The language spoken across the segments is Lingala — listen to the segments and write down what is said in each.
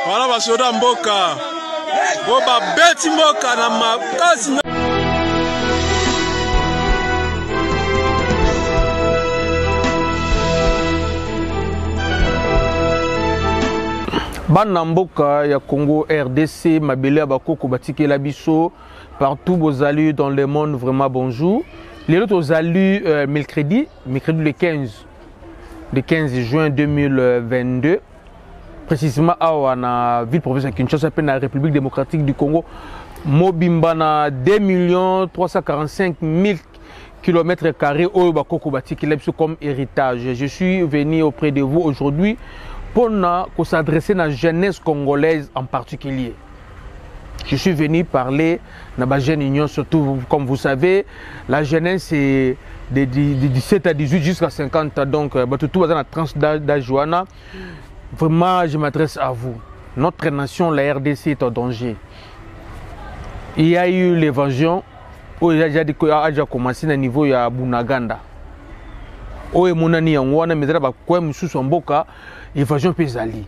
Voilà basoda mboka. Boba beti mboka na makasi. Bana mboka ya Congo RDC mabele ya bakoko batiki la biso partout vos alus dans le monde vraiment bonjour. Les autres alus mercredi le 15 juin 2022 précisément à la ville province de Kinshasa dans la République démocratique du Congo mobimba na 2 345 000 km² au bakoko batiki la biso comme héritage. Je suis venu auprès de vous aujourd'hui pour s'adresser à la jeunesse congolaise en particulier. Je suis venu parler de la jeune union, surtout comme vous savez, la jeunesse est de 17 à 18 jusqu'à 50 ans, donc tout dans la tranche d'âge. Vraiment, je m'adresse à vous. Notre nation, la RDC, est en danger. Il y a eu l'évasion, il a déjà commencé au niveau de Bunaganda. Évasion pesali.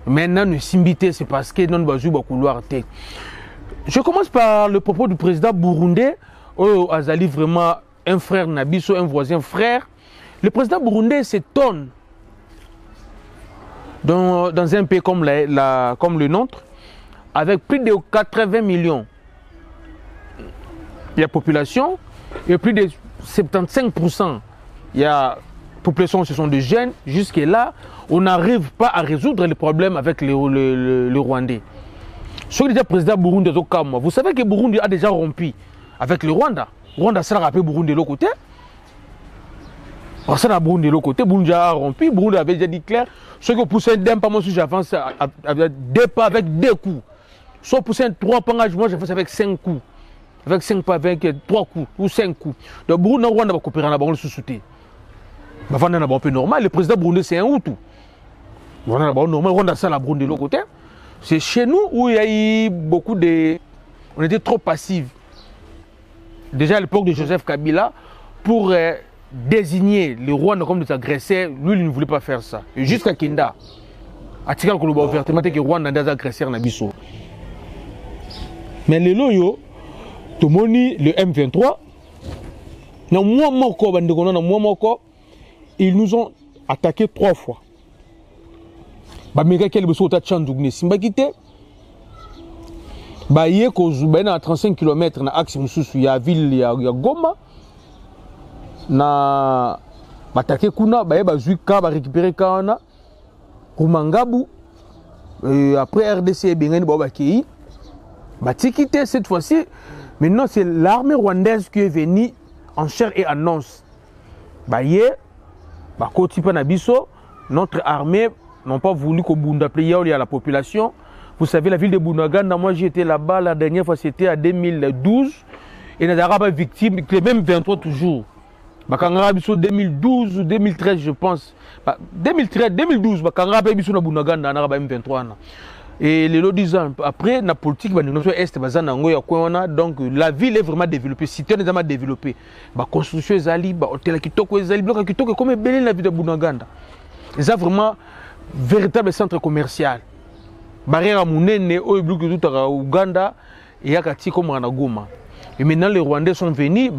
Maintenant, nous simbité, c'est parce que nous avons couloir. Je commence par le propos du président burundais, Azali vraiment un frère Nabiso, un voisin frère. Le président burundais s'étonne dans un pays comme le nôtre, avec plus de 80 millions de population et plus de 75%. Il y a population, ce sont des jeunes. Jusque-là, on n'arrive pas à résoudre les problèmes avec le Rwandais. Ce que dit le président Burundi, vous savez que Burundi a déjà rompu avec le Rwanda. Le Rwanda s'est rappelé Burundi de l'autre côté. Parce que Burundi de l'autre côté, Burundi a rompu. Burundi avait déjà dit clair. Ceux qui poussent un dème, pas moi si j'avance avec 2 pas avec 2 coups. Soit pousser un 3 pas, moi j'avance avec 5 coups. Avec 5 pas, avec 3 coups ou 5 coups. Donc Burundi et Rwanda va coopérer en sous-souté. Un peu normal, le président burundais c'est un Hutu. C'est chez nous où il y a eu beaucoup de... On était trop passifs. Déjà à l'époque de Joseph Kabila, pour désigner le Rwanda comme des agresseurs, lui il ne voulait pas faire ça. Et jusqu'à Kinda, à Tikal Koloba ouvertement que le Rwanda des agresseurs na biso. Mais le loyo, tout le monde le M23, ils nous ont attaqué 3 fois. Bamega quel besoin de Chandougne Simbakite. Baye Kozubena à 35 km na axe Mususu ya ville ya Goma. Na attaqué Kuna, baye bazuika ba récupérer Kana. Kumangabu. Après RDC Bengani Babakei. Batikite cette fois-ci. Maintenant c'est l'armée rwandaise qui est venue en chair et en os. Baye notre armée n'a pas voulu que Bunda plaie à la population. Vous savez, la ville de Bunaganda, moi j'étais là-bas la dernière fois, c'était en 2012. Et nous avons victime, même 23 toujours. En 2012 ou 2013, je pense. 2012, Bunaganda, on a 23 ans. Et les 10 ans après, la politique donc la ville est vraiment développée, la cité est vraiment développée. La construction est allée, l'hôtel qui est comme la ville de Bunaganda. C'est vraiment un véritable centre commercial. Barrière à Mounene, au Uganda et à Kati comme à Goma. Et maintenant les Rwandais sont venus,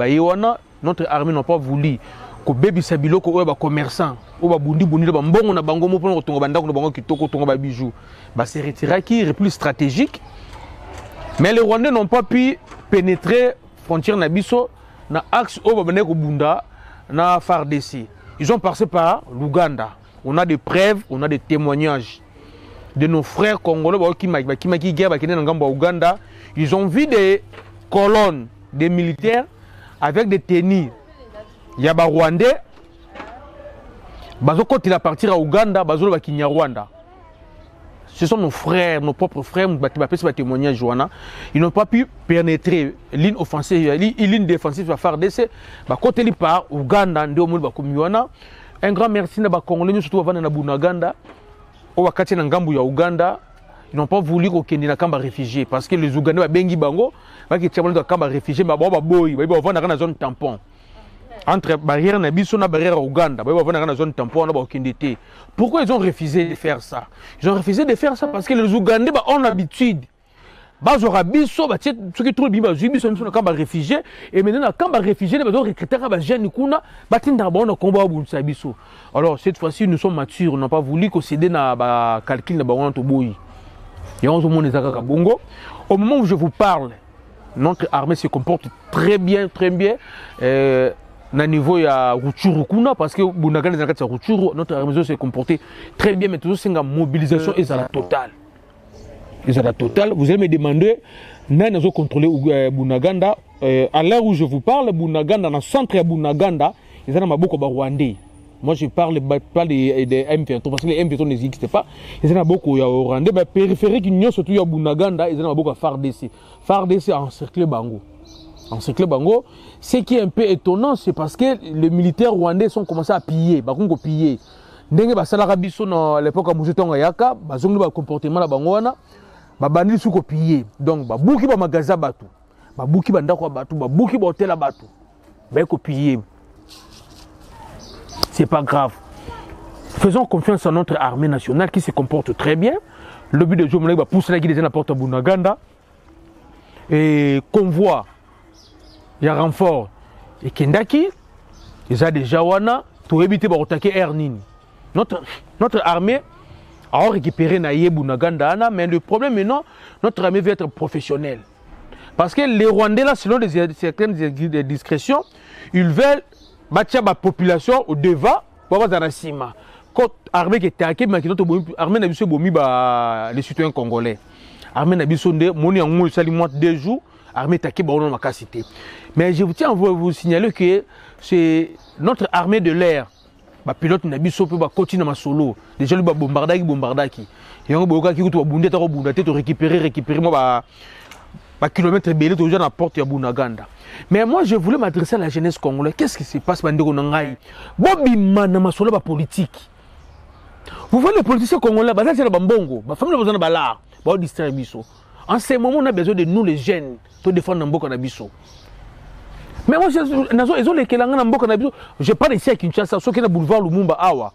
notre armée n'a pas voulu. Ko baby sabilo ko ba commerçant o ba bundi ba mbongo na bango mo pour tonga banda ko bango kitoko tonga ba bijou ba se retirer qui est plus stratégique. Mais les Rwandais n'ont pas pu pénétrer frontière na biso na axe o ba banda ko bunda na FARDC. Ils ont passé par l'Ouganda. On a des preuves, on a des témoignages de nos frères congolais qui guerre ba kene na ngambo Ouganda. Ils ont vu des colonnes des militaires avec des tenues. Il y a des Rwandais, ils à partir à Ouganda, ils Rwanda. Ce sont nos frères, nos propres frères, ils n'ont pas pu pénétrer ligne offensive, ligne défensive à FARDC. Quand ils partent Ouganda, un grand merci à Congolais, surtout à Bunaganda, au Ouganda. Ils n'ont pas voulu qu'on ait des réfugiés parce que les Ougandais ont bengi bango, ils ont des réfugiés, mais ils ont une zone tampon. entre barrière Nabiso et barrière Ouganda. Ils vont dans la zone tampon, pourquoi ils ont refusé de faire ça? Ils ont refusé de faire ça parce que les Ougandais ont l'habitude. Bazora biso ba ceux qui trouvent biso biso sont quand ba réfugiés et maintenant quand ba réfugiés ba recruter ba jeunes kuna ba tinda ba on combat bu biso. Alors cette fois-ci nous sommes matures, on n'a pas voulu que céder na ba calcul na ba on to boyi. Et on se monte à Bongo. Au moment où je vous parle, notre armée se comporte très bien, très bien. Na niveau ya Rutshuru kuna parce que Bunaganda na Rutshuru, notre armée se comporte très bien, mais toujours c'est une mobilisation et à la totale. Et à la totale, vous allez me demander, nous avons contrôlé Bunaganda. À l'heure où je vous parle, Bunaganda, dans le centre de Bunaganda, ils ont beaucoup de Rwandais. Moi, je parle pas des M23 parce que les M23 n'existent pas. Ils ont beaucoup de Rwandais. Mais périphérique, ils ont surtout à Bunaganda, ils ont beaucoup de FARDC. FARDC a encerclé Bango. Encerclé Bango. Ce qui est un peu étonnant, c'est parce que les militaires rwandais sont commencés à piller. Ils ont pillé. Ndenge basalaka biso na l'époque à Moujetonga Yaka, bazongi ba comportement la Bangoana. Babandi sous copier donc babuki ba magasin batu babuki ba ndako batu babuki ba hôtel batu ba copier. C'est pas grave, faisons confiance à notre armée nationale qui se comporte très bien. Le but de Jomolek va pousser la guide de la porte à Bunaganda et convoi il y a renfort et Kendaki ils ont déjà wana pour éviter de attaquer Ernini. Notre armée a récupéré Naïe Bunaganda, mais le problème maintenant, notre armée veut être professionnelle. Parce que les Rwandais, là, selon certaines discrétions, ils veulent bâtir la population au devant pour avoir un ciment. Quand l'armée qui est attaquée, l'armée n'a pas les citoyens congolais. L'armée n'a pas 2 jours, l'armée est attaquée, on n'a pas cité. Mais je tiens à vous signaler que c'est notre armée de l'air. Les pilotes n'ont pas continué à solo. Déjà, ils ont bombardé. Ils ont récupéré kilomètres belé toujours à la porte de Bunaganda. Mais moi, je voulais m'adresser à la jeunesse congolaise. Qu'est-ce qui se passe dans la politique? Vous voyez les politiciens congolais, c'est le bambongo. La famille a besoin de l'art. En ce moment, on a besoin de nous, les jeunes, pour défendre Mboka Nabiso. Mais moi, je parle ici à Kinshasa, ceux qui ont boulevard Lumumba Awa,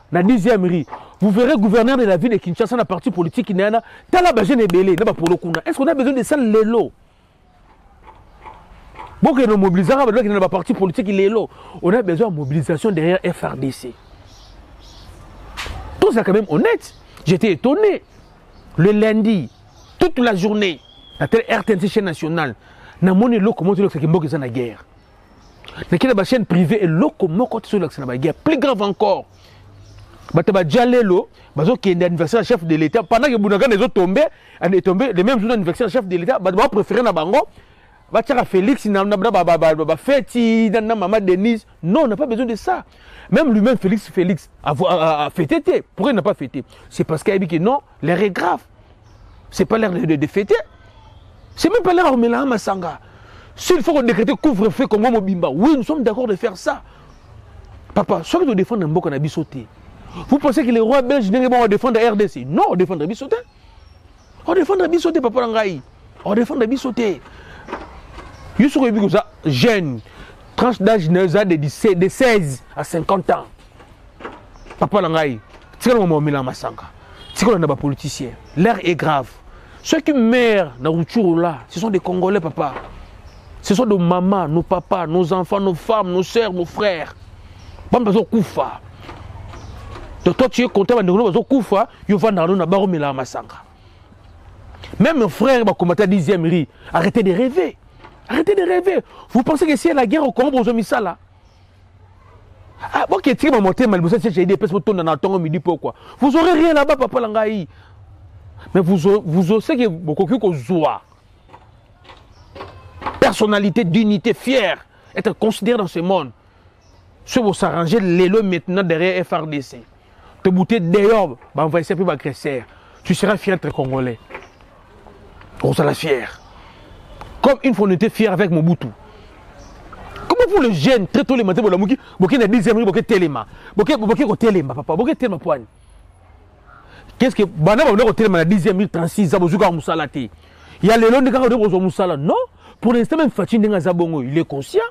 dans la 10e rue. Vous verrez gouverneur de la ville de Kinshasa, dans la partie politique, il y a un est-ce qu'on a besoin de ça, l'élo? Bon, que nous mobilisons dans la partie politique, l'élo. On a besoin de mobilisation derrière FRDC. Tout ça, quand même honnête. J'étais étonné. Le lundi, toute la journée, la télé RTNC chaîne nationale, na moni locomotive c'est que c'est la guerre. La chaîne privée est locomotive sur la guerre. Plus grave encore. Bataba Jalelo, qui est l'anniversaire chef de l'État, pendant que Bunaganda est tombé, les mêmes jours d'anniversaire chef de l'État, va préférer na bango, va tirer Félix, Feti, Maman Denise. Non, on n'a pas besoin de ça. Même lui-même, Félix a fêté. Pourquoi il n'a pas fêté? C'est parce qu'il a dit que non, l'air est grave. C'est pas l'air de fêter. C'est même pas l'air de Mélan Massanga. S'il faut décréter couvre-feu comme Mobimba, oui, nous sommes d'accord de faire ça. Papa, soit que nous défendons Mboka na bisoté. Vous pensez que les rois belges vont défendre la RDC? Non, on défend la bisoté. On défend la bisoté, papa Langaï. On défend la bisoté. Je suis jeune, tranche d'âge de 16 à 50 ans. Papa Langaï, c'est comme Mélan Massanga. C'est comme un politicien. L'air est grave. Ceux qui meurent dans Rutshuru là, ce sont des Congolais, papa. Ce sont nos mamans, nos papas, nos enfants, nos femmes, nos soeurs, nos frères. Pas besoin de Koufa. Donc toi tu es content de Koufa, tu vas dans le Baromela Massanga. Même mes frères vont combattre à 10e rue. Arrêtez de rêver. Arrêtez de rêver. Vous pensez que si y a la guerre au Congo, vous avez mis ça là? Ah, bon, qui est monté, mais vous savez, j'ai des personnes qui sont dans le midi, pourquoi? Vous n'aurez rien là-bas, papa Langaï. Mais vous osez que beaucoup de joie, personnalité, dignité, fière, être considéré dans ce monde. Si vous s'arrangez l'élo maintenant derrière FRDC, te bouter dehors, on va essayer de agresser. Tu seras fier d'être Congolais. On sera fier. Comme une fois on était fier avec Mobutu. Comment vous le jeunes, très tôt les matins, vous avez dit, vous avez dit, vous avez téléma. Vous avez téléma, papa, vous avez téléma poigne. Qu'est-ce que Bana va venir au téléma à 10e 36 ans, vous avez Moussala. Il y a les longs de Moussala. Non, pour l'instant, même Fatih Nenga Zabongo, il est conscient.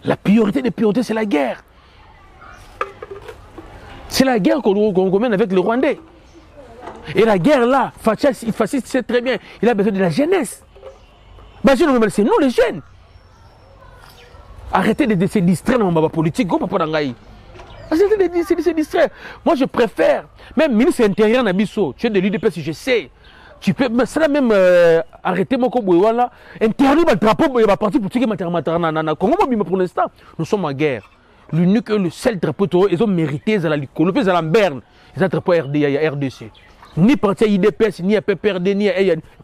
La priorité des priorités, c'est la guerre. C'est la guerre qu'on mène avec le Rwandais. Et la guerre là, Fasciste sait très bien, il a besoin de la jeunesse. C'est nous les jeunes. Arrêtez de se distraire dans ma politique. Arrêtez de se distraire. Moi je préfère, même ministre intérieur Nabiso, tu es de l'UDP si je sais. Tu peux même arrêter mon combo là, interdire le drapeau de la partie politique pour l'instant. Nous sommes en guerre. L'unique et le seul drapeau, ils ont mérité à la Licolo, à la Berne, ils ont drapeau RDC. Ni parti IDPS, ni PPRD, ni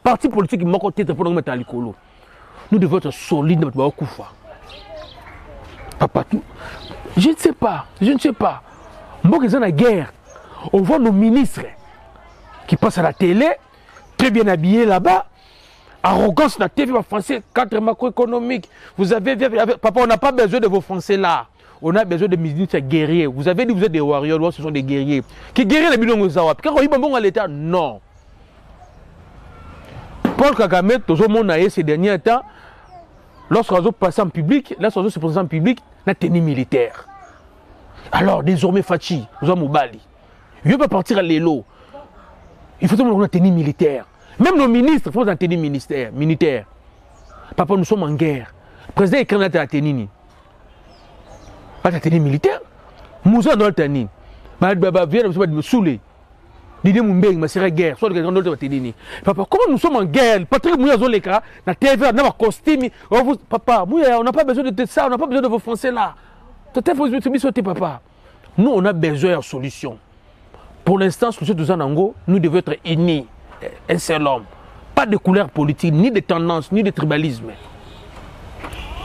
parti politique, mon côté drapeau de la Licolo. Nous devons être solides dans le Koufa. Papa, tout. Je ne sais pas. Moi, ils sont en guerre. On voit nos ministres qui passent à la télé, très bien habillés là-bas. Arrogance, la TV français, cadre macroéconomique. Vous avez, papa, on n'a pas besoin de vos Français là. On a besoin de ministres guerriers. Vous avez dit que vous êtes des warriors, ce sont des guerriers. Qui guerriers les bidons aux Zawap. Quand on y à l'État, non. Paul Kagame, tout le monde a ces derniers temps, lorsqu'on a passé en public, lorsqu'on a se présenter en public, on a tenu militaire. Alors, désormais, Fachi, nous avons Mobali. Il ne veut pas partir à l'élo. Il faut que nous tenue militaire. Même nos ministres, il faut une tenue militaire. Papa, nous sommes en guerre. Le président est candidat à la tenue. Pas la tenue militaire. Moussa dans la tenue. Baba vient de me saouler. L'idée Moumbeng, ma sera guerre. Soit le grand tenue. Papa, comment nous sommes en guerre? Patrick Mouya Zoleka, la TV, on a un costume. Papa, on n'a pas besoin de ça, on n'a pas besoin de vos Français là. Papa. Nous, on a besoin de solution. Pour l'instant, sur ce 12 ans, nous devons être unis. Un seul homme. Pas de couleur politique, ni de tendance, ni de tribalisme.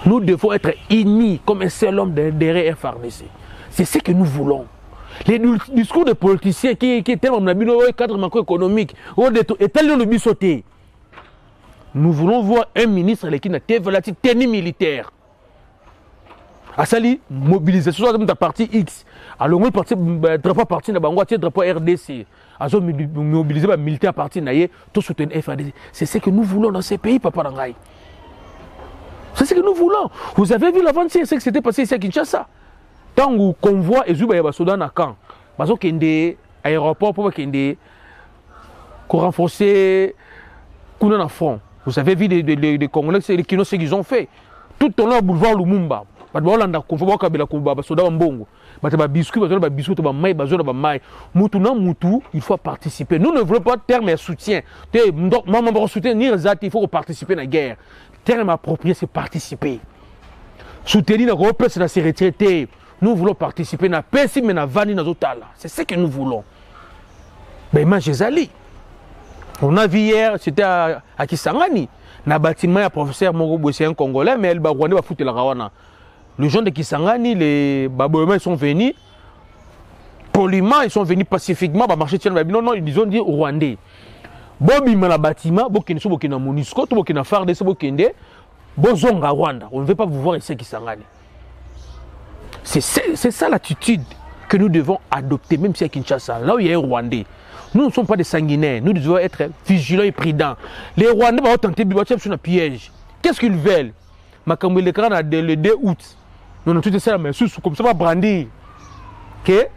Nous devons être unis comme un seul homme derrière FRDC. C'est ce que nous voulons. Les discours des politiciens qui étaient dans le cadre macroéconomique, nous voulons voir un ministre qui n'a pas tenue militaire. Asali mobilisation de la partie X. Alors on parti drapeau parti na bango drapeau RDC. Azo mobiliser les militaires parti naie tout soutenir FRDC. C'est ce que nous voulons dans ces pays papa Rangai. C'est ce que nous voulons. Vous avez vu l'avancée, ce qui s'était passé ici à Kinshasa. Tant que convoi et Zuba ya Soudan à Caen. Bazo kende aéroport pour kende pour renforcer kuna na front. Vous avez vu les Congolais ce qu'ils ont fait. Tout au long du boulevard Lumumba. Il faut participer. Nous ne voulons pas terme et soutien. Il faut participer à la guerre. Terme approprié, c'est participer. Soutenir la reprise, c'est se retraiter. Nous voulons participer à la paix, mais à la c'est ce que nous voulons. Mais moi, j'ai on a vu hier, c'était à Kisangani. Na bâtiment, il professeur Moro, c'est un Congolais, mais il va foutre la Rawana. Les gens de Kisangani, les Baboyemans, ils sont venus poliment, ils sont venus pacifiquement, marcher non, non, ils ont dit au Rwandais. Bobi mala bâtiment, bokine so bokina Monisco, to bokina FARDC bokende, bozonga Rwanda. On ne veut pas vous voir ici à Kisangani. C'est ça l'attitude que nous devons adopter, même si à Kinshasa, là où il y a un Rwandais. Nous ne sommes pas des sanguinaires, nous devons être vigilants et prudents. Les Rwandais vont tenter de sur un piège. Qu'est-ce qu'ils veulent? Makambo le 2 août. Nous avons tout ça, mais comme ça va brandir que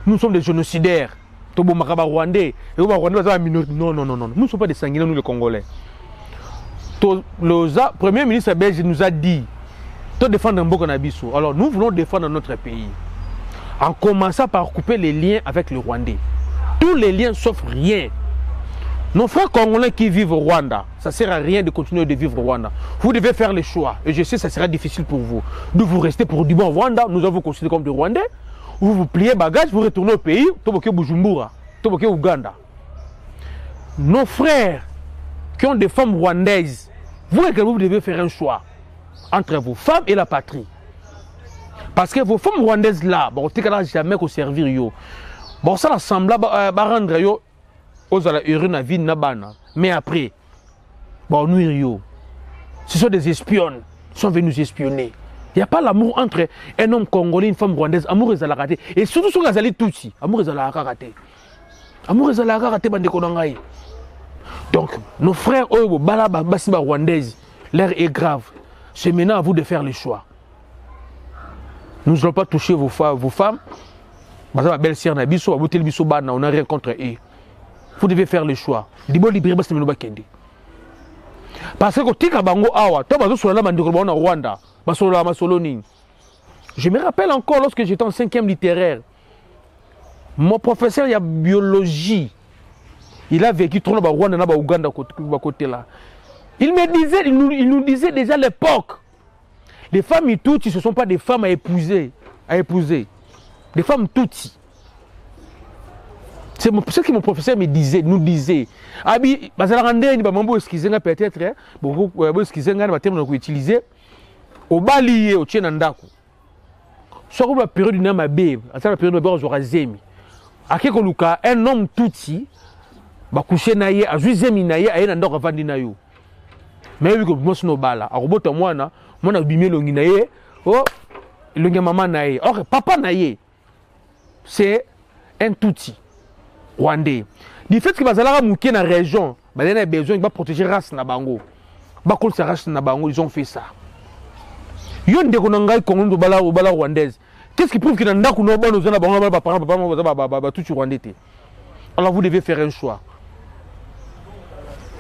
nous sommes des génocidaires. Tobo Makaba Rwandais. Et Rwandais va minorité. Non, non, non, non. Nous ne sommes pas des sanguinaires, nous les Congolais. Le Premier ministre belge nous a dit de défendre Mboka Nabiso. Alors nous voulons défendre notre pays. En commençant par couper les liens avec le Rwandais. Tous les liens sauf rien. Nos frères congolais qui vivent au Rwanda, ça ne sert à rien de continuer de vivre au Rwanda. Vous devez faire le choix. Et je sais que ça sera difficile pour vous. De vous rester pour du bon au Rwanda, nous allons vous considérer comme des Rwandais. Vous vous pliez bagage, vous retournez au pays, Toboké Bujumbura, Toboké Ouganda. Nos frères qui ont des femmes rwandaises, vous devez faire un choix entre vos femmes et la patrie. Parce que vos femmes rwandaises là, bon, tu ne jamais qu'au servir yo. Bon, ça ressemble à rendre yo. Mais après, bon, nous, ce sont des espions, ils sont venus nous espionner. Il n'y a pas l'amour entre un homme congolais et une femme rwandaise. Amour est à la raté. Et surtout sur les Tutsi, amour est à la raté. Amour est à la raté, bande de. Donc, nos frères, eux, Balaba, Bassiba rwandaise, l'air est grave. C'est maintenant à vous de faire le choix. Nous n'allons pas toucher vos femmes. Ma belle-sœur na biso, on n'a rien contre eux. Vous devez faire le choix. Parce que tika bango awa, to bazo solo na ndeko na Rwanda, basolo la masoloni. Je me rappelle encore lorsque j'étais en 5e littéraire. Mon professeur de biologie, il a vécu trop dans Rwanda na Ouganda côté là. Il nous disait déjà à l'époque, les femmes Tutsi, ce ne sont pas des femmes à épouser. Des femmes Tutsi. C'est ce que mon professeur nous disait. Abi, peut-être, beaucoup utiliser au balier, au tien andako. Soit la période du nama bébé, à la période de Zorazemi. À quelque luka, un homme Tutsi, va coucher naïe, à Zuzemi naïe, à un andor avant d'inayo. Mais oui, comme moi, c'est nos balles. À robot, moi, on a bimé l'ongi naïe, oh, l'ongi maman naïe. Or, papa naïe, c'est un Tutsi. Rwandais. Du fait que Bazala mouké dans la région, il a besoin de protéger la race na bango. Bakol sa race na bango, ils ont fait ça. Yon de konanga Congo bala rwandaise. Qu'est-ce qui prouve que dans ndako no ba nos na bango ba parents tout rwandais. Alors vous devez faire un choix.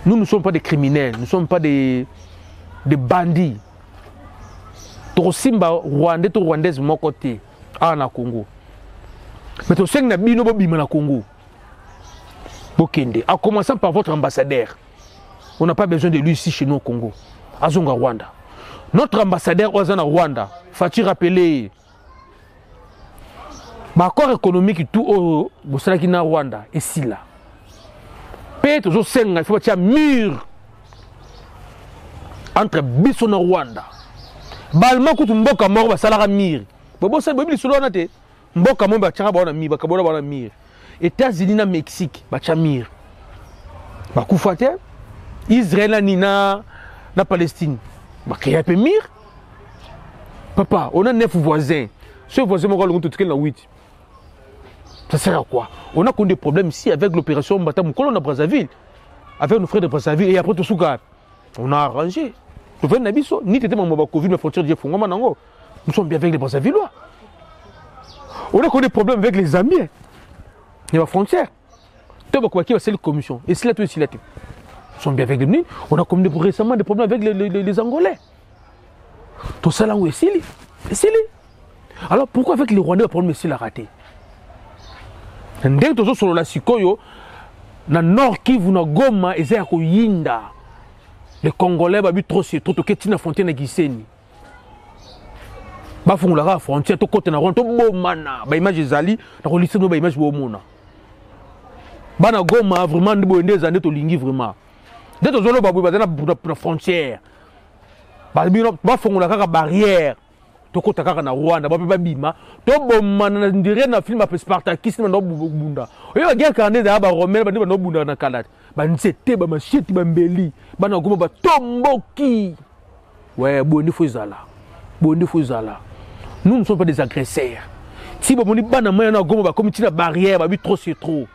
Nous ne sommes pas des criminels, nous ne sommes pas des bandits. To simba rwandais to rwandaise mon côté na Congo. Mais to seng na bino bo bima na Congo. En commençant par votre ambassadeur. On n'a pas besoin de lui ici chez nous au Congo. Azonga Rwanda. Notre ambassadeur Ozana Rwanda, faut-il rappeler l'accord économique tout au Bosalakina Rwanda et si là. Peut-être il faut qu'il y ait un mur entre Bissona Rwanda. Balma kutu mboka mort basalara mur. Bobo sa bobi solo na te. Mboka mo ba tchanga ba na mur, ba kabona ba na mur. États-Unis na Mexique, Bachamir. Bakoufate, Israël na Palestine. Bakaya pe mir. Papa, on a 9 voisins. Ce voisin m'a dit que tout 8. Ça sert à quoi? On a connu des problèmes ici avec l'opération Mbatamoukolo à Brazzaville. Avec nos frères de Brazzaville et après tout ça. On a arrangé. Le frère Nabiso, ni t'étais mon Covid, mes frontières de Fongo Manango. Nous sommes bien avec les Brazzavillois. On a connu des problèmes avec les Zambiens. Il y a la frontière. C'est la commission. Et si là, ils sont bien avec les Bénins. On a connu récemment des problèmes avec les Angolais. Tout ça là où est-ce qu'il Alors pourquoi avec les Rwandais, le problème est-il raté? Dès que tu sur la Sikoyo, dans le nord Kivu, na Goma, et c'est à Yinda. Les Congolais, ils trop c'est trop que tu n'as fontaine à Giseni. Bah font la frontière, tout côté na Rwanda, tout beau mana. Bah image Zali, na relise no bah image beau mona. Bah na Goma vraiment des années to lingi vraiment. Dès que tu zolo bah na frontière. Bah font la barrière. To kota kaka na Rwanda ba bima to bomana ndire na film après Spartacus na no bunda oyo ba kande da ba romain ba no bunda na kalate ba nzete ba macheti ba mbeli ba na goma ba tomboki ouais boni fozala nous ne sommes pas des agresseurs si ba moni bana moya na goma ba comme tina barrière ba bi trop c'est trop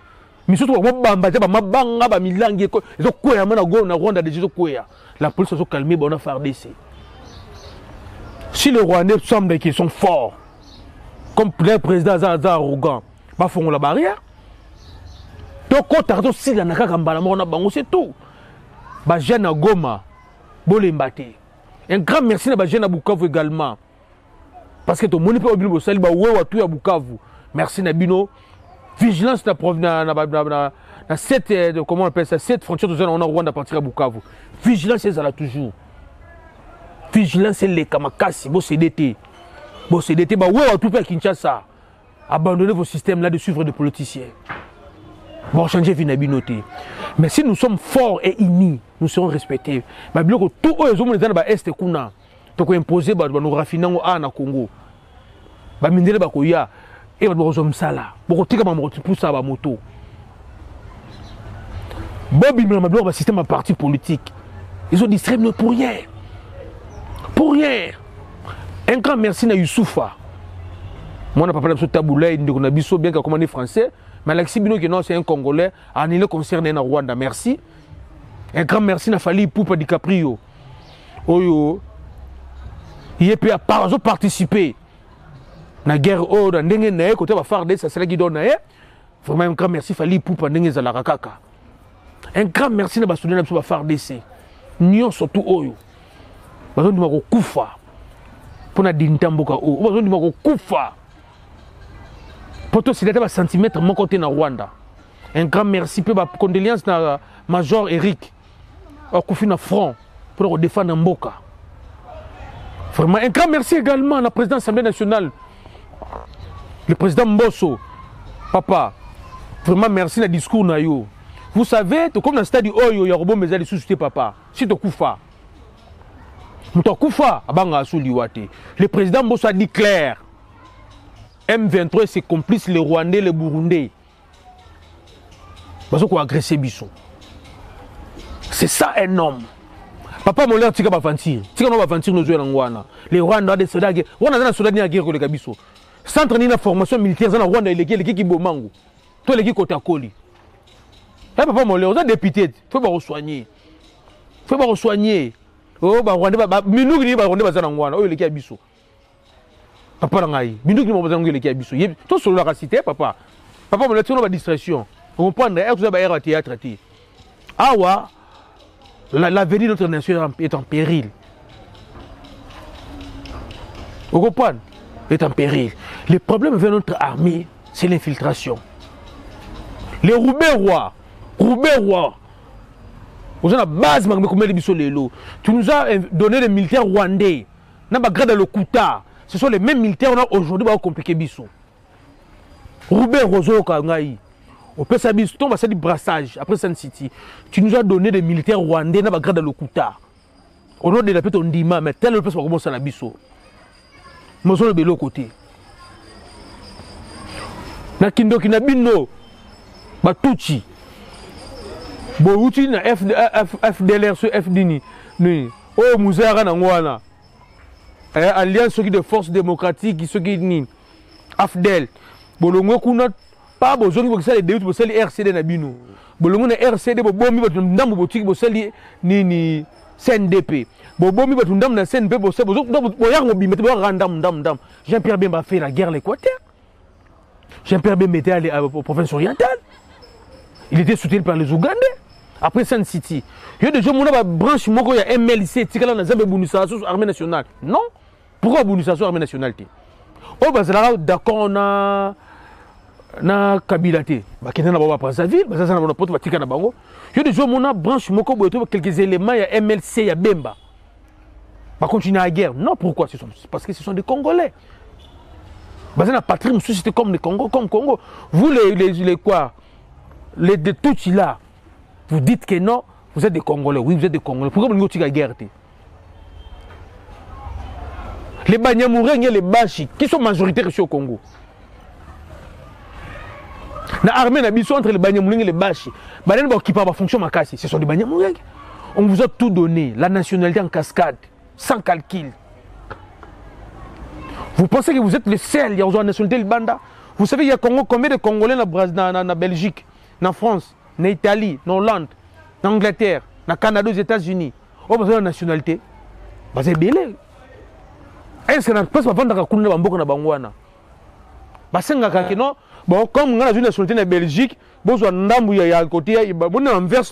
mais surtout ba bamba ba mabanga ba milangi ko zo koya na go na Rwanda déjà zo koya la police a calmé ba on a FARDC. Si les Rwandais semblent qu'ils sont forts, comme le président Zaza arrogant, ils font la barrière. Donc, quand on a si la c'est tout. Les jeunes à Goma, un grand merci à jeunes à Bukavu également. Parce que tout le monde peut oublier tout à Bukavu. Merci Nabino. Vigilance dans cette, comment on appelle ça, cette frontière de zone, on a Rwanda à partir à Bukavu. Vigilance, c'est là toujours. Vigilance c'est les kamakasi, bon CDT, bah ouais tout faire Kinshasa, abandonnez vos systèmes là de suivre des politiciens. Bon changer vinabinoté. Mais si nous sommes forts et unis, nous serons respectés. Bah bien que tout eux hommes dans ba est kuna, donc imposer bah nous raffiner au na Congo. Bah mindele ba koya et bah nous sala. Beaucoup tika ba moto pour ça ba moto. Bobby mais bah système à parti politique. Ils ont distrait nous pour rien. Pour rien. Un grand merci à Youssoufa. Moi, je n'ai pas parlé de Taboulay, on a bien qu'à commander français. Mais Alexis Bino, qui c'est un Congolais, a annulé concerné à Rwanda. Merci. Un grand merci à Fali Poupa DiCaprio. Oyo. Il est pu participer na guerre o na ndenge na ye côté ba FARDC ça c'est qui donne na ye vraiment un grand merci fali poupa ndenge za la kaka un grand merci na ba soudena ba FARDC nyo surtout oyo bazo ndima ko kufa pona dintamboka o bazo ndima ko kufa poto c'était ba centimètre mon côté na Rwanda un grand merci pe ba condoléances na Major Eric akufi na front pour défendre Mboka. Vraiment un grand merci également à la présidente de l'Assemblée nationale, le président Mbosso. Papa, vraiment merci le discours na yo. Vous savez, comme dans le stade Oyo, il y a robot mais les sous papa. Si tu kufa. Muto kufa abanga asuliwate. Le président Mbosso a dit clair. M23 c'est complice les Rwandais, les Burundais. Parce qu'on a agressé Bissot. C'est ça un homme. Papa mon l'air tika ba aventure. Tika no ba aventure no jouer ngwana. Les Rwandais des soldats. Rwanda na soldats ni a guerre ko le Kabiso. Centre ni na formation militaire na Rwanda il qui bomango. Toi les qui kota koli. Papa mon l'air, on a député. Faut pas soigner. Faut pas soigner. Oh ba Rwanda ba minouki ni ba Rwanda ba zana ngwana. Oh le qui Kabiso. Papa ngai. Minouki ni ba zana ngwana le qui Kabiso. Toi solo la cité papa. Papa mon l'air tu no ba distraction. On prendre est vous ba théâtre traité. Awa l'avenir de notre nation est en péril. Vous comprenez? Est en péril. Le problème avec notre armée, c'est l'infiltration. Les Roubaix-Rois. Vous avez la base, tu nous as donné des militaires rwandais. N'a pas grade le Kouta. Ce sont les mêmes militaires qu'on a aujourd'hui pour compliquer Bissot. Roubaix-Rozoka, on peut s'habiller, on va faire du brassage après Sun City. Tu nous as donné des militaires rwandais, n'a pas grade le Kouta. On a déjà fait ton dima, mais tel le place pour commencer à la Bissot. Moi, je suis de l'autre côté. Na kindo kinabino, Batuchi. Bouti na FDLR sur FDNI. Oh, Mouzera Nangwana. Alliance de forces démocratiques, ceux qui ni. AFDEL. Bolongo kuna. Pas besoin de faire les débuts pour faire les RCD Nabino. Bolongo na RCD, bobomi batundam boutique pour faire ni CNDP. Bobomi batundam na CNDP pour faire boyar mobi mettre randam dam. Jean-Pierre Bemba fait la guerre l'Équateur. Jean-Pierre Bemba était allé aux provinces orientales. Il était soutenu par les Ougandais. Après Sun City. Il y a des gens qui ont une branche, il y a MLC, qui ont une armée nationale. Non. Pourquoi une armée nationale? Oh, d'accord, on a na Kabilate. Il y a des gens qui ont une branche, quelques éléments, il y a MLC, il y a Bemba. Va continuer la guerre. Non, pourquoi? Parce que ce sont des Congolais. La patrie, c'était comme les Congo, comme Congo. Vous, les quoi? Les de tout là, vous dites que non, vous êtes des Congolais. Oui, vous êtes des Congolais. Pourquoi vous n'avez pas de guerre? Les Banyamouréens et les Bashi, qui sont majoritaires ici au Congo. L'armée n'a pas entre les Banyamouréens et les Bashi. Qui parlent de fonction makasi, ce sont des Banyamouréens. On vous a tout donné, la nationalité en cascade, sans calcul. Vous pensez que vous êtes le seul, il y a une nationalité Banda. Vous savez, il y a combien de Congolais en Belgique, en France, en Italie, en Hollande, en Angleterre, en Canada, aux États-Unis. Oh, vous avez une nationalité. Vous avez belé. Est-ce que vous pouvez vendre la Kunda Bamboka na Bangwana? Bon, comme on a une nationalité en Belgique, vous avez un côté, vous avez un verse,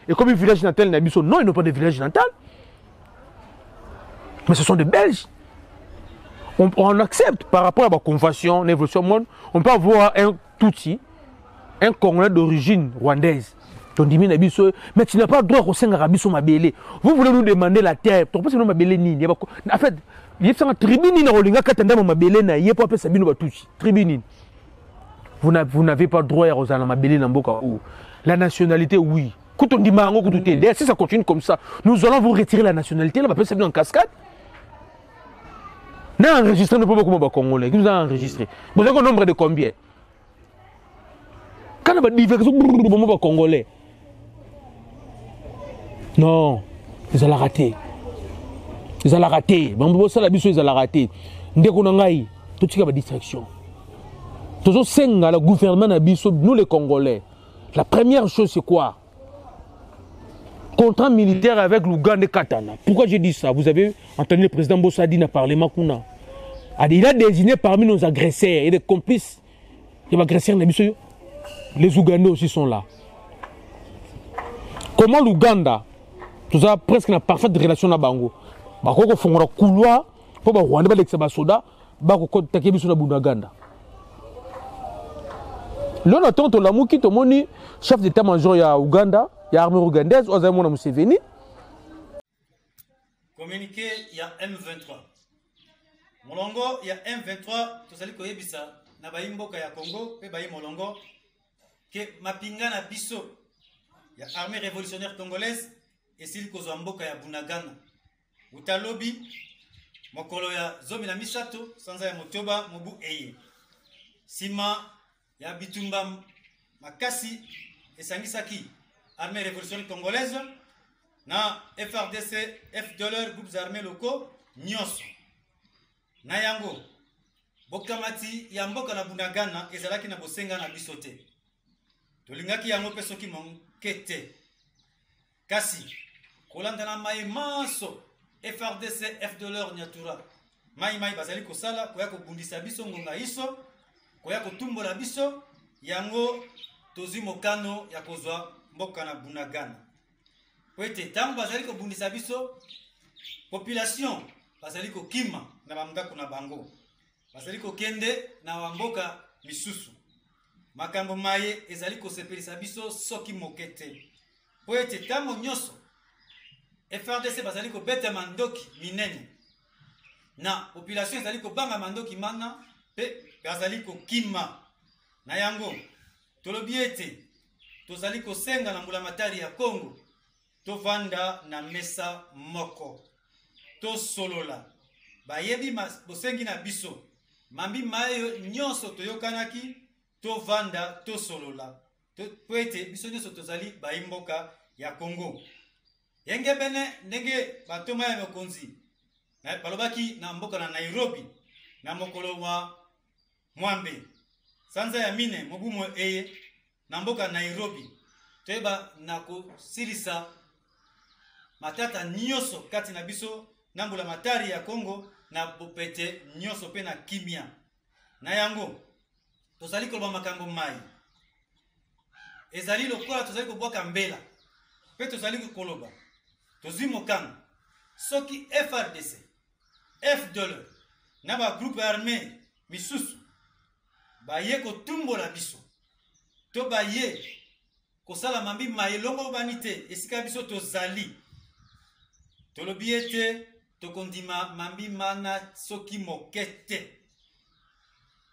et comme un village natal, non, ils n'ont pas de village natal. Mais ce sont des Belges. On accepte par rapport à la convention, l'évolution monde, on peut avoir un Tutsi, un Congolais d'origine rwandaise. Mais tu n'as pas le droit au Sengharabiso Mabélé. Vous voulez nous demander la terre. En fait, il y a une tribune qui est pas Sabino Batouchi. Tribune. Vous n'avez pas le droit à Rosanna Mabélé Namboka. La nationalité, oui. Quand on dit Marango, si ça continue comme ça, nous allons vous retirer la nationalité. Là, on va faire en cascade. Nous avons enregistré, nous ne pouvons pas comme Congolais. Nous avons enregistré. Vous avez un nombre de combien? Quand on va dire que nous sommes Congolais. Non, ils ont raté. Ils ont raté. Ils ont raté. Nous avons toute une distraction. Toujours le gouvernement, nous les Congolais. La première chose, c'est quoi? Contrat militaire avec l'Ouganda et Katana. Pourquoi j'ai dit ça? Vous avez entendu le président Bossadi dans le Parlement. Il a désigné parmi nos agresseurs et des complices. Les agresseurs, les Ougandais aussi sont là. Comment l'Ouganda, tout ça presque une parfaite relation à Bango. Bako fongora couloir pour ba Rwanda ba l'exaba soda bako contacter biso na Bunaganda. Là on attend to lamu ki to moni chef d'état-major ya Ouganda, ya armée ougandaise ozamona Museveni. Communiqué il y a M23. Molongo il y a M23 tozali koyebisa na baimboka ya Congo pe bayi molongo ke mapinga na biso ya armée révolutionnaire congolaise esili kozwa mboka ya Bunagana. Utalobi mokolo ya zomi na misato sanza ya motoba mobu eye. Sima ya bitumba makasi esangisaki armée révolutionnaire congolaise na FRDC, FDLR, groupes armés locaux, nyonso. Na yango, bokamati ya mboka na Bunagana ezalaki na bosenga na bisote. Tolingaki yango pe soki monkete. Kasi, kolanda na mai maso, FRDC, FDLR, Nyatura. Mai bazali kosala, koya kobundisa biso ngonga iso, koya kotumbola biso, yango tozi mokano ya kozwa mboka na Bunagana. Kwete tango bazali kobundisa biso population bazali kokima na bamgako na bango bazali kokende na wamboka misusu makambo maye ezali kosepelisa biso soki mokete kwete tango nyoso FRDC bazali kobeta mandoki minene na population ezali kobanga mandoki mana pe bazali kokima na yango tolobi ete tozali kosenga na mbulamatari ya Congo tovanda na mesa moko to solola bayebi bosengi na biso mambi mayo nyonso toyokanaki tovanda to solola poete biso nyonso tozali baimboka ya Congo yenge bene ndenge batoma ya mokonzi balobaki na mboka na Nairobi na mokolo wa mwambe sanza ya mine mobumo eye na mboka Nairobi toyeba na kosilisa matata nyoso kati na biso na mbula matari ya Congo na bopete nyoso pe na kimia na yango tozali koloba makambo mai ezali lokola tozali kobwaka mbela pe tozali koloba tozi mokano soki FRDC FDLR na ba groupe armé misusu baye kotumbola biso to baye kosala mambi mai longo banite esika biso tozali tolobi ete tokondima mambi mana soki mokete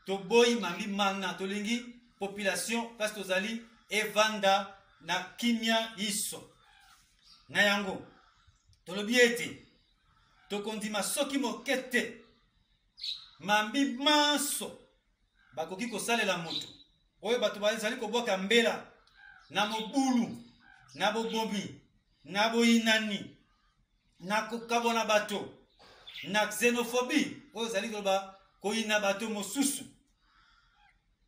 toboyi mambi mana tolingi population parce tozali evanda na kimia iso na yango tolobi ete tokondima soki mokete mambi maso bakoki kosalela moto oyo bato bazali kobwaka mbela na mobulu na bobomi na boyinani na kokabona bato na xénophobie oyo zali koloba koyina bato mosusu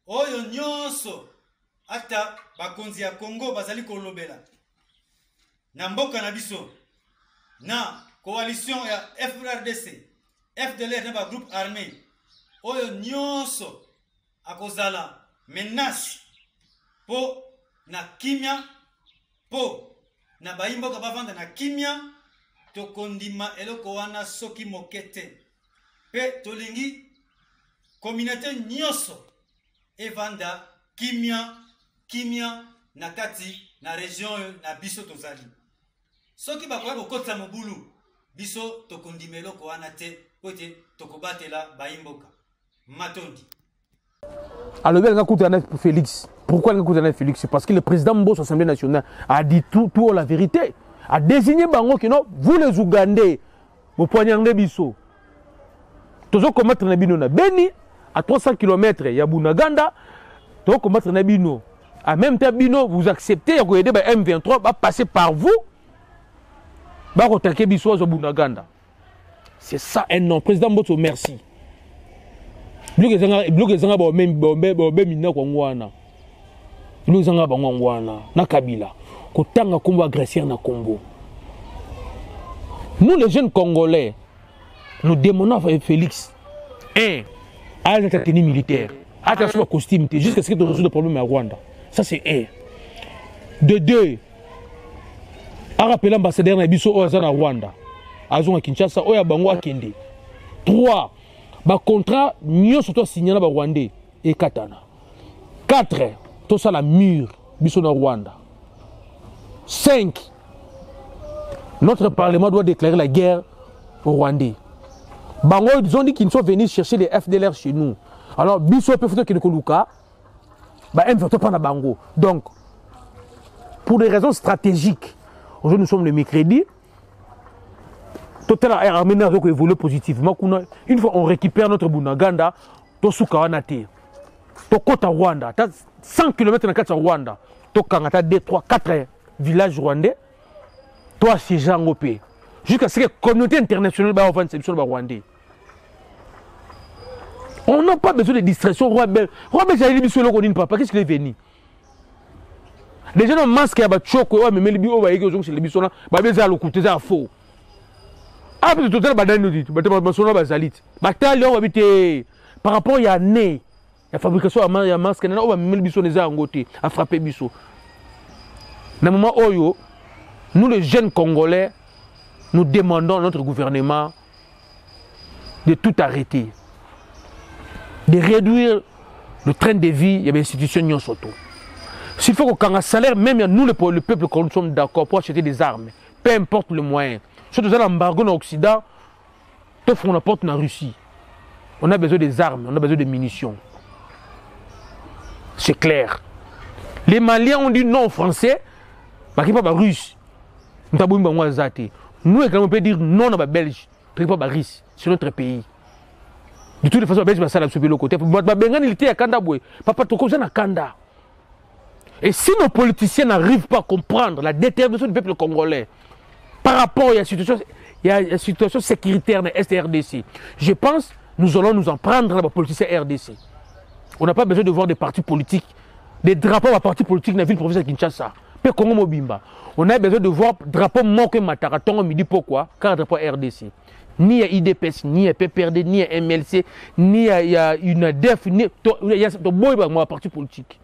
oyo nyonso ata bakonzi ya Congo bazali kolobela na mboka na biso na coalition ya FRDC FDLR na ba groupe armé oyo nyonso akozala menace po na kimia po na baimboka bavanda na kimia tokondima eloko wana soki mokete pe tolingi communauté nyonso evanda kimia na kati na region na biso tozali soki bakoya kokota mobulu biso tokondima eloko wana te pote tokobatela baimboka matondi. Alors, il y a Félix. Pourquoi il y a Félix? Parce que le président Mbosso, Assemblée nationale, a dit tout la vérité. A désigné Bango qui non, vous les Ougandais, vous poignardez Bisso. Tous les combattre Nabino na Beni, à 300 km, il y a Bunaganda. Tous les combattre Nabino. À même temps, Bino, vous acceptez, vous aidez M23, va passer par vous. Va attaquer Bisso à Bunaganda. C'est ça un nom. Président Mbosso, merci. Bloquez zanga ba mina kwa ngwana. Bloquez zanga ba ngwana na Kabila. Kotanga kombo agresseur na Congo. Nous les jeunes Congolais, nous demandons à Félix Un, à la tenue militaire, à la costume, jusqu'à ce que tu résous le problème à Rwanda. Ça, c'est un. De deux, à rappeler l'ambassadeur Nabiso Oazana Rwanda, à Zonga Kinshasa, Oya Bango Akende. Trois, ba contrat, nous sommes signés à Rwandais et Katana. Quatre, tout ça la mur, Biso na Rwanda. 5. Notre Parlement doit déclarer la guerre aux Rwandais. Bango, ils ont dit qu'ils sont venus chercher les FDLR chez nous. Alors, Biso peut faire que le Koluka, M23 pas na Bango. Donc, pour des raisons stratégiques, aujourd'hui nous sommes le mercredi. Total armée n'a évolué positivement. Une fois on récupère notre Bunaganda, to Sukawanate, to Kota Rwanda, 100 km dans le Rwanda, to Kangata 2, 3, 4 villages rwandais, to assiéger en OP. Jusqu'à ce que la communauté internationale va offrir une solution rwandais. On n'a pas besoin de distraction. Rwanda, j'ai dit que papa, qu'est-ce qu'il est venu? Les gens ont masqué à Batchoko, mais les bio, c'est les bisons, ils ont côté, c'est faux. Ah, mais tout le monde par rapport à la fabrication de masques, il y a des bisons à frapper bisons. Dans le moment où nous, les jeunes Congolais, nous demandons à notre gouvernement de tout arrêter, de réduire le train de vie des institutions surtout. S'il faut qu'un salaire, même nous, le peuple, nous sommes d'accord pour acheter des armes, peu importe le moyen. Surtout dans l'embargo dans l'Occident, on apporte en Russie. On a besoin des armes, on a besoin de munitions. C'est clair. Les Maliens ont dit non aux Français, mais qui ne sont pas Russes. Nous on peut dire non aux Belges, qui ne sont pas Russes. C'est notre pays. De toutes les façons, les Belges vont se le côté. Il était à Kanda. Papa, tu es à Kanda. Et si nos politiciens n'arrivent pas à comprendre la détermination du peuple congolais par rapport à la situation sécuritaire de SRDC, je pense que nous allons nous en prendre à la politiciens RDC. On n'a pas besoin de voir des partis politiques, des drapeaux à partis politiques dans la ville provinciale de Kinshasa. Congo Mobimba. On a besoin de voir drapeau Moké Matara, Tongo Midi, pourquoi? Car drapeau RDC. Ni à IDPS, ni à PPRD, ni à MLC, ni à une DEF, ni à parti politique.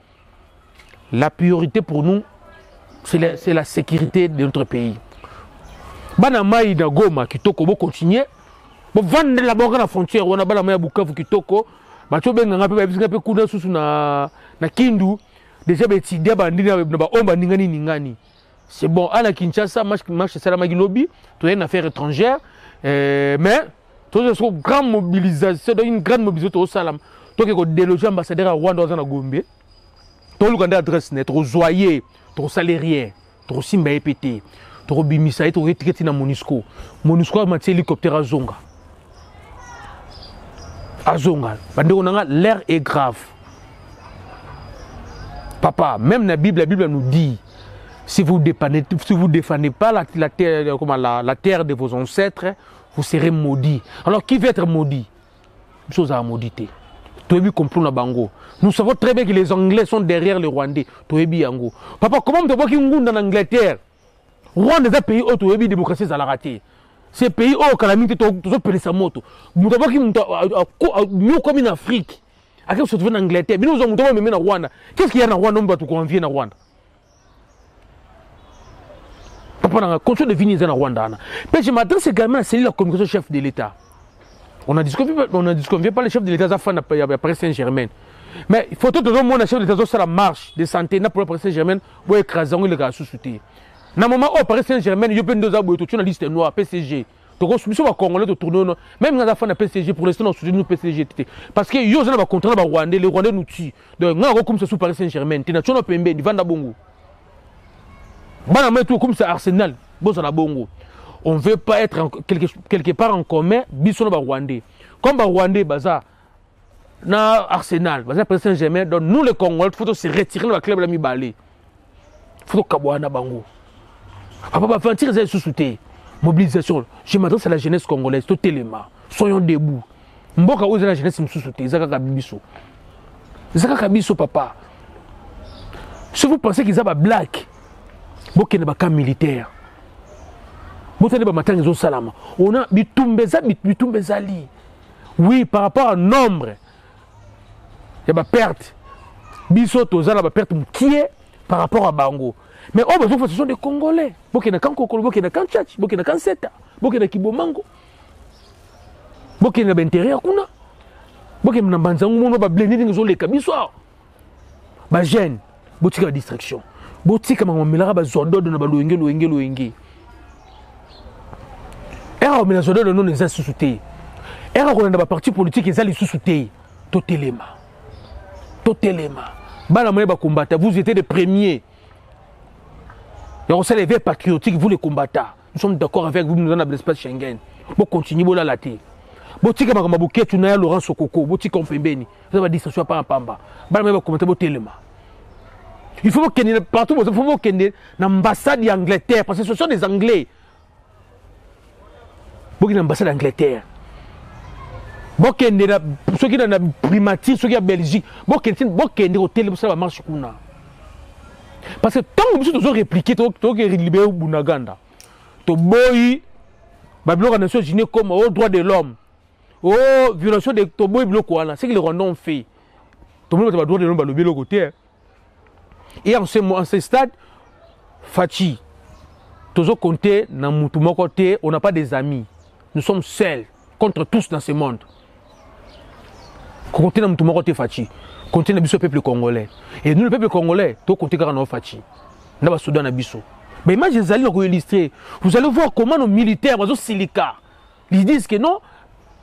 La priorité pour nous, c'est la sécurité de notre pays. Banamaï na Goma, Kitoko, va continuer. Bon, vendre la la frontière, on a Banamaï Bukavu, Kitoko. Bato benga ngape kuna susu na Kindu. Déjà, c'est bon, à la Kinshasa, c'est la Magilobi, tu as une affaire étrangère, mais tu as une grande mobilisation, une grande mobilisation au Salam. Tu as délogé l'ambassadeur à Rwanda, à Gombe, tu as une adresse net, tu as Zoyer, tu as Salérien, tu as Simba EPT, tu as Bimisa, tu as retraité dans Monusco. Monusco a un hélicoptère à Zonga. À Zonga, l'air est grave. Papa, même la Bible nous dit, si vous ne défendez pas la terre de vos ancêtres, vous serez maudits. Alors qui veut être maudit? Une chose à mauditer. Nous savons très bien que les Anglais sont derrière les Rwandais. Papa, comment tu vois qu'il y a en Angleterre? Rwanda est un pays où la démocratie a raté. C'est un pays où la calamité est perdue sa moto. Nous avons mieux comme en Afrique. À quel se trouve en Angleterre? Mais nous avons même en Rwanda. Qu'est-ce qu'il y a en Rwanda? On va tout convier en Rwanda. Papa, on a conscience de venir en Rwanda. Mais je m'adresse également à la communication chef de l'État. On a disconvié par le chef de l'État à Paris Saint-Germain. Mais il faut tout le monde, le chef de l'État, sur la marche de santé pour Paris Saint-Germain pour écraser le gars sous-souté. Dans le moment où Paris Saint-Germain, il y a deux arbres, tu as une liste noire, PCG. Tu as Congolais de tourner, même dans la fin de PCG, pour l'instant, on soutient nous PCG. Parce que yo ont contraint les Rwandais, les Rwandais nous tuent. Donc, on a comme ça sous Paris Saint-Germain, tu as un PMB, tu vas Bongo. Comme ça, Arsenal, Bongo. On ne veut pas être quelque part en commun, bisous les Rwandais. Comme les Rwandais, na Arsenal, Paris Saint-Germain, donc nous les Congolais, il faut se retirer de la club de la Mi-Balé. Il faut que Kabouana Bango. Papa, va faire des sous-soutés. Mobilisation. Je m'adresse à la jeunesse congolaise, tout élément. Soyons debout. Mboka oza la jeunesse msousoute, Zaka Bibiso. Zaka Bibiso, papa. Si vous pensez qu'ils ont des blagues, Boké n'est pas camp militaire. Boké n'est pas matin ils ont salama. On a bitumbezali. Oui, par rapport au nombre, il y a des pertes. Biso tozala ba perte moukier par rapport à Bango. Mais oh, bah, ce sont des Congolais. Bokena Kankokolo, Bokena Kanchachi, Bokena Kanseta, Bokena Kibomango. Bokena Benteria Kuna. Bokena Banzangu, Mono, Blending, les Kabisoir. Ba gêne, Botika distraction. Botika Mamelara, Bazondo, de Nabalouenge, Louenge. Era on mélange le nom des sous-soutés. Era on a des partis politiques qui sont sous-soutés. Totelema. Bala moye ba combattre. Vous étiez les premiers. Et on s'est levé patriotique, vous les combattants. Nous sommes d'accord avec vous, nous avons l'espace Schengen. Vous continuez à la latter. Botika Makamabouké, tu n'as Laurent Sokoko, Botika Mpembeni. Vous avez dit ça soit pas un pamba. Bala moye ba combattre Botelema. Il faut qu'il y ait partout, il faut qu'il y ait l'ambassade d'Angleterre, parce que ce sont des Anglais. Il y a l'ambassade d'Angleterre. Il y a ceux qui ont la primature, ceux qui ont la Belgique. Il y a des hôtels qui ont marché. Parce que tant que nous avons répliqué, nous avons libéré Bunaganda. Nous avons les Nations Unies comme aux droits de l'homme, aux violations de l'homme. C'est que les Rwandais ont fait. Tout le monde a le droit de l'homme. Et en ce stade, Fachi, tous les côtés, on n'a pas des amis. Nous sommes seuls contre tous dans ce monde. Comptez dans tout le monde, Fachi. Comptez dans le peuple congolais. Et nous, le peuple congolais, tout comptez dans le Fachi. Nous avons Soudan Abisso. Mais imaginez, vous allez illustrer. Vous allez voir comment nos militaires, nos silica, ils disent que non.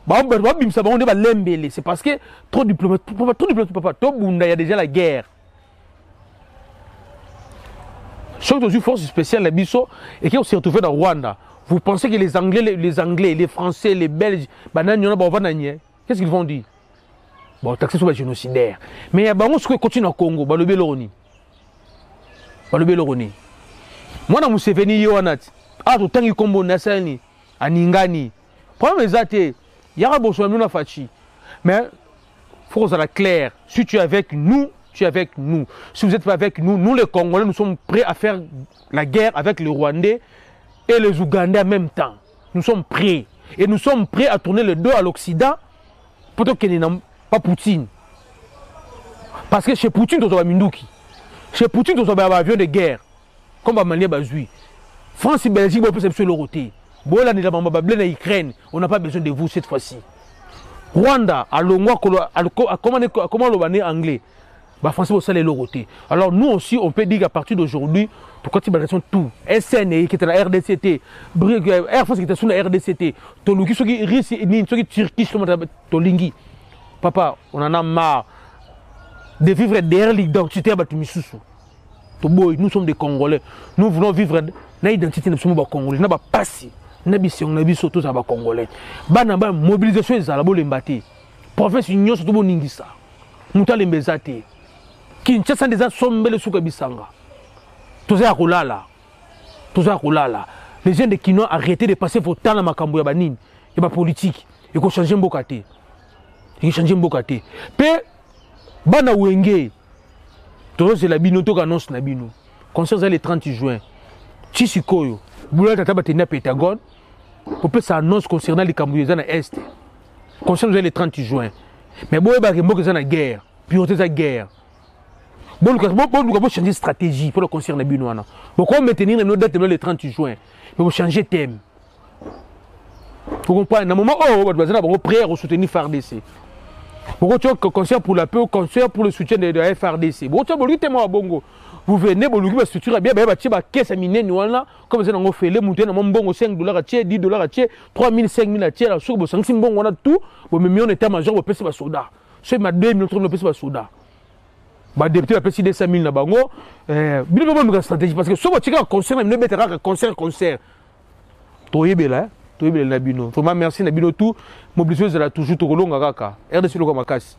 C'est parce que trop diplomate, il y a déjà la guerre. Sauf dans une force spéciale, la Bisso, et qui s'est retrouvé dans Rwanda. Vous pensez que les Anglais, les Français, les Belges, qu'est-ce qu'ils vont dire? Bon, taxé sur les génocidaires. Mais il y a des gens qui continuent au Congo, le Béloroni. Moi, je suis venu à tout le Congo, à Ningani. Problème est il y a des gens qui Fachi. Mais il faut que ça soit clair. Si tu es avec nous, tu es avec nous. Si vous n'êtes pas avec nous, nous les Congolais, nous sommes prêts à faire la guerre avec les Rwandais et les Ougandais en même temps. Nous sommes prêts. Et nous sommes prêts à tourner le dos à l'Occident plutôt qu'il n'y ait pas Poutine. Parce que chez Poutine, nous avons Minduki. Chez Poutine, nous avons un avion de guerre. Comme Bamalien Bazoui. France et Belgique, on peut s'appuyer le roté. Bola ni la Bambababla en Ukraine. On n'a pas besoin de vous cette fois-ci. Rwanda, comment le anglais? Bah, français, vous savez le roté. Alors, nous aussi, on peut dire qu'à partir d'aujourd'hui, tout quand ils sont tout. SNE qui était la RDCT, Air France qui était sous la RDCT, Toluki, ceux qui risquent, ceux qui turquisent, Tolingi. Papa, on en a marre de vivre derrière l'identité à Batumisusu. Nous sommes des Congolais. Nous voulons vivre dans l'identité de nos Congolais. Nous n'avons pas passé. Nous avons surtout des Congolais. Nous avons mobilisation des Alabo Lembate. Province Union, surtout au Ningisa. Nous avons les Mbezate. Kinshasa des Assombele Soukabisanga. Tous à Roulala. Les gens de Kino arrêtez de passer votre temps dans ma Kambo Yabanine. Et ma politique. Il faut changer Mbokate. Pe bana wenge to c'est la bino to annonce na bino concert le 30 juin Tshisikoyo boula tata batena Pentagone pour que ça annonce concernant les Cambodgiens na est concert le 30 juin mais boye ba rembo que ça na guerre priorité ça guerre bon changer stratégie pour le concert na bino wana bon comment maintenir nos dates le 30 juin mais vous changer thème vous comprenez dans moment oh ba za ba prière au soutenir FARDC. Pourquoi tu as un concert pour la paix, un concert pour le soutien de la FRDC. Vous venez, vous structure bien, caisse à miner, comme ça, on fait les montées, on a 5 $, 10 $, 3 000, 5 000, on a tout, on a état-major, on peut se soda. C'est ma 2 000, on peut se soda. Bah, député, on peut se 5 000 na bango. Une stratégie, parce que si on a un concert, on a un concert. Vraiment merci Nabino tout mobilisation toujours to kolonga kaka RDC lokoma kasi